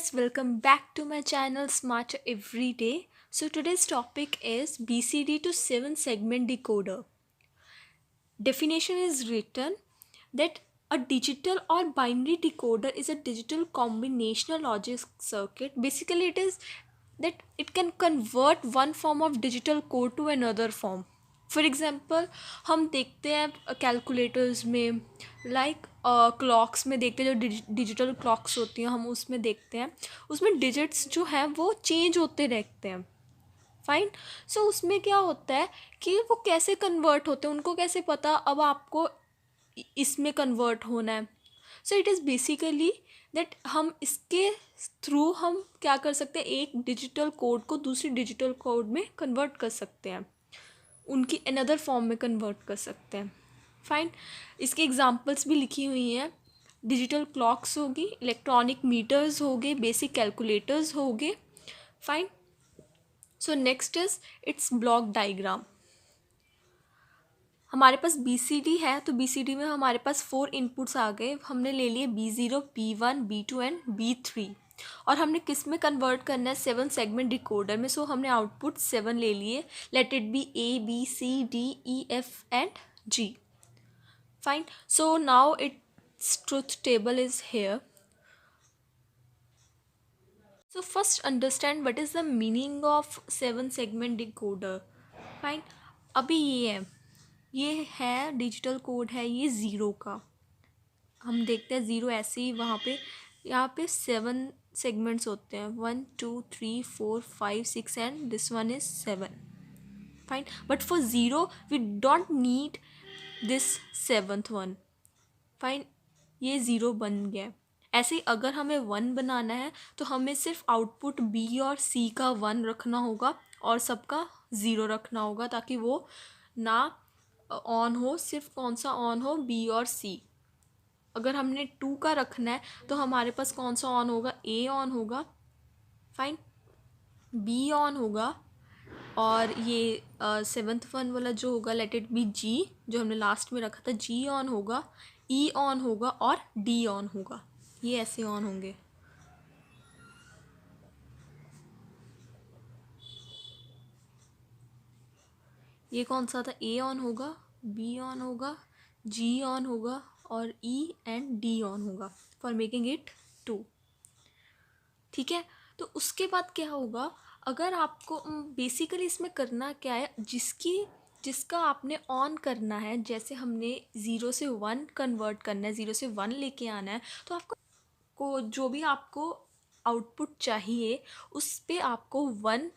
guys, welcome back to my channel Smarter Every Day. So today's topic is BCD to 7 segment decoder. Definition is written that a digital or binary decoder is a digital combinational logic circuit. Basically it is that it can convert one form of digital code to another form. For example हम देखते हैं calculators में like clocks में देखते हैं, जो digital clocks होती हैं हम उसमें देखते हैं, उसमें डिजिट्स जो हैं वो चेंज होते रहते हैं. फाइन. सो उसमें क्या होता है कि वो कैसे कन्वर्ट होते हैं, उनको कैसे पता अब आपको इसमें कन्वर्ट होना है. So it is basically that हम इसके थ्रू हम क्या कर सकते हैं, एक डिजिटल कोड को दूसरी डिजिटल कोड में कन्वर्ट कर सकते हैं, उनकी अनदर फॉर्म में कन्वर्ट कर सकते हैं. फाइन. इसके एग्जांपल्स भी लिखी हुई हैं. डिजिटल क्लॉक्स होगी, इलेक्ट्रॉनिक मीटर्स हो गए, बेसिक कैलकुलेटर्स हो गए. Fine. So next is it's block diagram. हमारे पास BCD है तो BCD में हमारे पास 4 इनपुट्स आ गए. हमने ले लिए B0, B1, B2 and B3 और हमने किस में कन्वर्ट करना है, 7 सेगमेंट डिकोडर में. सो हमने आउटपुट 7 ले लिए. Let it be ABCDEF and G. Fine. So now it's truth table is here. So first understand what is the meaning of 7 segment decoder. Fine. अभी ये है डिजिटल कोड है, ये ज़ीरो का. हम देखते हैं ज़ीरो ऐसे ही वहाँ पे, यहाँ पे 7 सेगमेंट्स होते हैं, 1 2 3 4 5 6 and this one is 7. Fine. But for zero we don't need this 7th one. Fine. ये ज़ीरो बन गया. ऐसे ही अगर हमें 1 बनाना है तो हमें सिर्फ आउटपुट B और C का 1 रखना होगा और सबका 0 रखना होगा, ताकि वो ना ऑन हो. सिर्फ कौन सा ऑन हो, B और C. अगर हमने 2 का रखना है तो हमारे पास कौन सा ऑन होगा, A ऑन होगा. फाइन. B ऑन होगा और ये 7th वन वाला जो होगा लेट इट बी G, जो हमने लास्ट में रखा था, G ऑन होगा, E ऑन होगा और D ऑन होगा. ये ऐसे ऑन होंगे. ये कौन सा था, A ऑन होगा, B ऑन होगा, G ऑन होगा और E एंड D ऑन होगा फॉर मेकिंग इट 2. ठीक है. तो उसके बाद क्या होगा, अगर आपको बेसिकली इसमें करना क्या है, जिसका आपने ऑन करना है, जैसे हमने 0 से 1 कन्वर्ट करना है, 0 से 1 लेके आना है, तो आपको जो भी आपको आउटपुट चाहिए उस पर आपको 1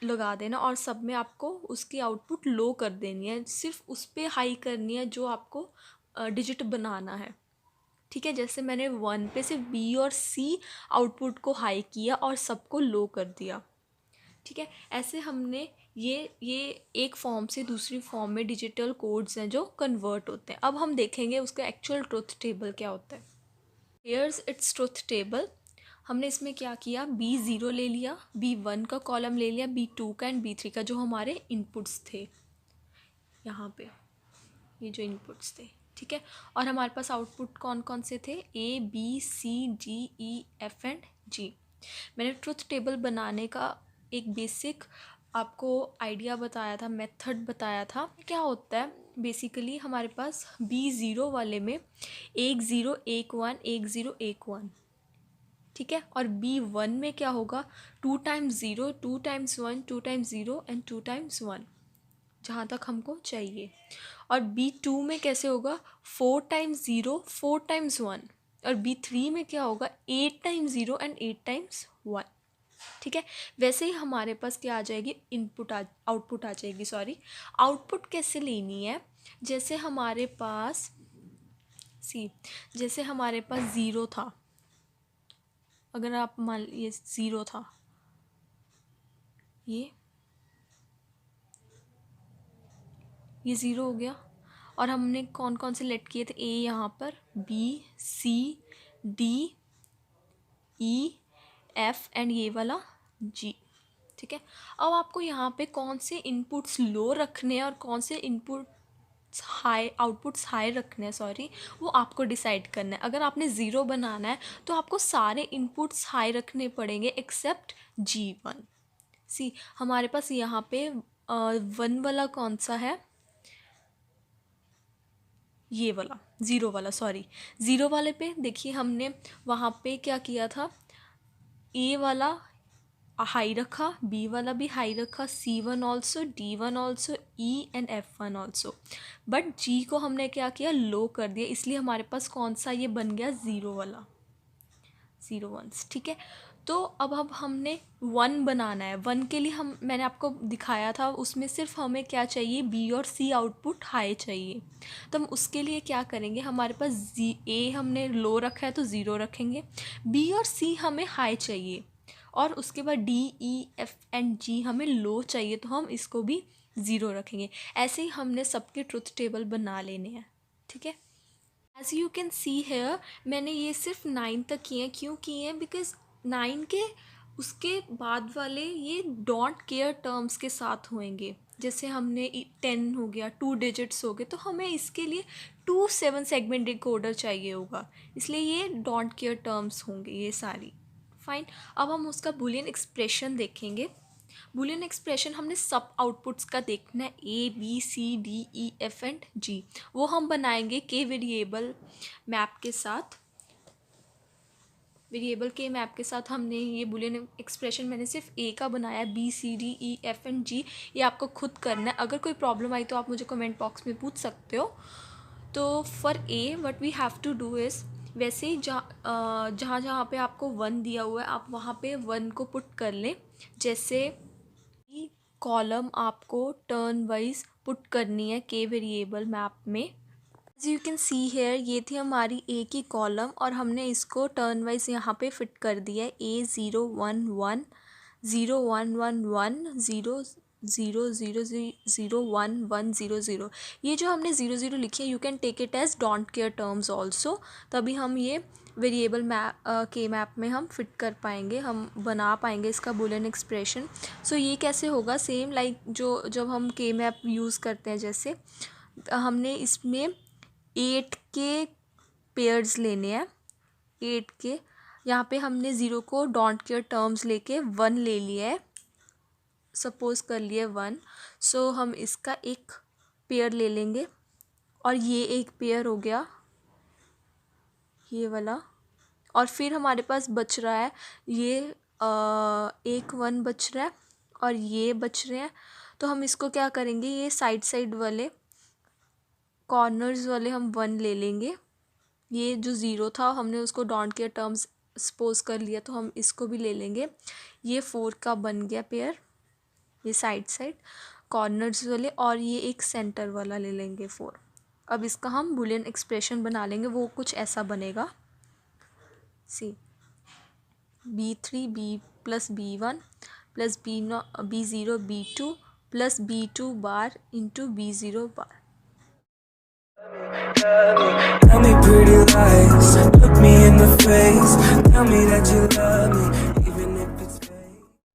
लगा देना और सब में आपको उसकी आउटपुट लो कर देनी है, सिर्फ उस पर हाई करनी है जो आपको डिजिट बनाना है. ठीक है. जैसे मैंने 1 पे सिर्फ B और C आउटपुट को हाई किया और सबको लो कर दिया. ठीक है. ऐसे हमने ये एक फॉर्म से दूसरी फॉर्म में डिजिटल कोड्स हैं जो कन्वर्ट होते हैं. अब हम देखेंगे उसका एक्चुअल ट्रुथ टेबल क्या होता है. Here's its truth table. हमने इसमें क्या किया, B0 ले लिया, B1 का कॉलम ले लिया, B2 का एंड B3 का, जो हमारे इनपुट्स थे यहाँ पे, ये जो इनपुट्स थे. ठीक है. और हमारे पास आउटपुट कौन कौन से थे, ABCDEF एंड G. मैंने ट्रुथ टेबल बनाने का एक बेसिक आपको आइडिया बताया था, मेथड बताया था. क्या होता है बेसिकली, हमारे पास B0 वाले में 1 0 1 1 1 0 1 1. ठीक है. और B1 में क्या होगा, 2 times 0 2 times 1 2 times 0 and 2 times 1, जहाँ तक हमको चाहिए. और B2 में कैसे होगा, 4 टाइम्स 0 4 टाइम्स 1. और B3 में क्या होगा, 8 टाइम्स 0 एंड 8 टाइम्स 1. ठीक है. वैसे ही हमारे पास क्या आ जाएगी, आउटपुट आ जाएगी. सॉरी, आउटपुट कैसे लेनी है, जैसे हमारे पास जैसे हमारे पास 0 था, अगर आप मान ये 0 था, ये 0 हो गया. और हमने कौन कौन से लेट किए थे, A यहाँ पर, B C D E F and ये वाला G. ठीक है. अब आपको यहाँ पे कौन से इनपुट्स लो रखने हैं और कौन से इनपुट आउटपुट्स हाई रखने हैं, सॉरी, वो आपको डिसाइड करना है। अगर आपने 0 बनाना है तो आपको सारे इनपुट्स हाई रखने पड़ेंगे एक्सेप्ट G1। सी हमारे पास यहाँ पे 1 वाला कौन सा है, ये वाला 0 वाला, सॉरी 0 वाले पे देखिए हमने वहाँ पे क्या किया था, ए वाला हाई रखा, बी वाला भी हाई रखा, C1 also, D1 also, E and F1 also, but G को हमने क्या किया, लो कर दिया, इसलिए हमारे पास कौन सा ये बन गया, 0 वाला, 0 1। ठीक है, तो अब हमने 1 बनाना है। 1 के लिए मैंने आपको दिखाया था, उसमें सिर्फ हमें क्या चाहिए, B और C आउटपुट हाई चाहिए। तो हम उसके लिए क्या करेंगे, हमारे पास A हमने लो रखा है तो 0 रखेंगे, B और C हमें हाई चाहिए, और उसके बाद D E F and G हमें लो चाहिए, तो हम इसको भी 0 रखेंगे। ऐसे ही हमने सबके ट्रुथ टेबल बना लेने हैं। ठीक है, as you can see here मैंने ये सिर्फ 9 तक किए हैं। क्यों किए हैं, बिकॉज 9 के उसके बाद वाले ये डोंट केयर टर्म्स के साथ होंगे। जैसे हमने 10 हो गया, 2 डिजिट्स हो गए, तो हमें इसके लिए 2 7 सेगमेंट डिकोडर चाहिए होगा, इसलिए ये डोंट केयर टर्म्स होंगे ये सारी। फाइन, अब हम उसका बूलियन एक्सप्रेशन देखेंगे। बूलियन एक्सप्रेशन हमने सब आउटपुट्स का देखना है, A B C D E F and G। वो हम बनाएंगे के वेरिएबल मैप के साथ। वेरिएबल के मैप के साथ हमने ये बूलियन एक्सप्रेशन मैंने सिर्फ A का बनाया, B C D E F and G ये आपको खुद करना है। अगर कोई प्रॉब्लम आई तो आप मुझे कमेंट बॉक्स में पूछ सकते हो। तो for A what we have to do is, वैसे ही जहाँ पे आपको 1 दिया हुआ है आप वहाँ पे 1 को पुट कर लें। जैसे कॉलम आपको टर्न वाइज पुट करनी है के वेरिएबल मैप में। As you can see here ये थी हमारी ए की कॉलम, और हमने इसको टर्न वाइज यहाँ पे फिट कर दिया है। A 0 1 1 0 1 1 1 0 0 0 0 1 1 0 0। ये जो हमने 0 0 लिखी है you can take it as don't care terms also, तभी हम ये वेरिएबल मैप के मैप में हम फिट कर पाएंगे, हम बना पाएंगे इसका बूलियन एक्सप्रेशन। सो ये कैसे होगा, सेम लाइक जो जब हम के मैप यूज़ करते हैं, जैसे हमने इसमें 8 के पेयर्स लेने हैं, 8 के, यहाँ पे हमने 0 को डोंट केयर टर्म्स लेके 1 ले लिया है, सपोज कर लिए 1। सो हम इसका एक पेयर ले लेंगे, और ये एक पेयर हो गया ये वाला, और फिर हमारे पास बच रहा है ये एक 1 बच रहा है और ये बच रहे हैं। तो हम इसको क्या करेंगे, ये साइड वाले कॉर्नर्स वाले हम 1 ले लेंगे। ये जो 0 था हमने उसको डोंट केयर टर्म्स सपोज कर लिया, तो हम इसको भी ले लेंगे। ये 4 का बन गया पेयर, ये साइड कॉर्नर्स वाले, और ये एक सेंटर वाला ले लेंगे 4। अब इसका हम बूलियन एक्सप्रेशन बना लेंगे, वो कुछ ऐसा बनेगा। सी B3 B plus B1 plus B0 B2 plus B2 bar into B0 bar. Tell me pretty lies, look me in the face, tell me that you love me.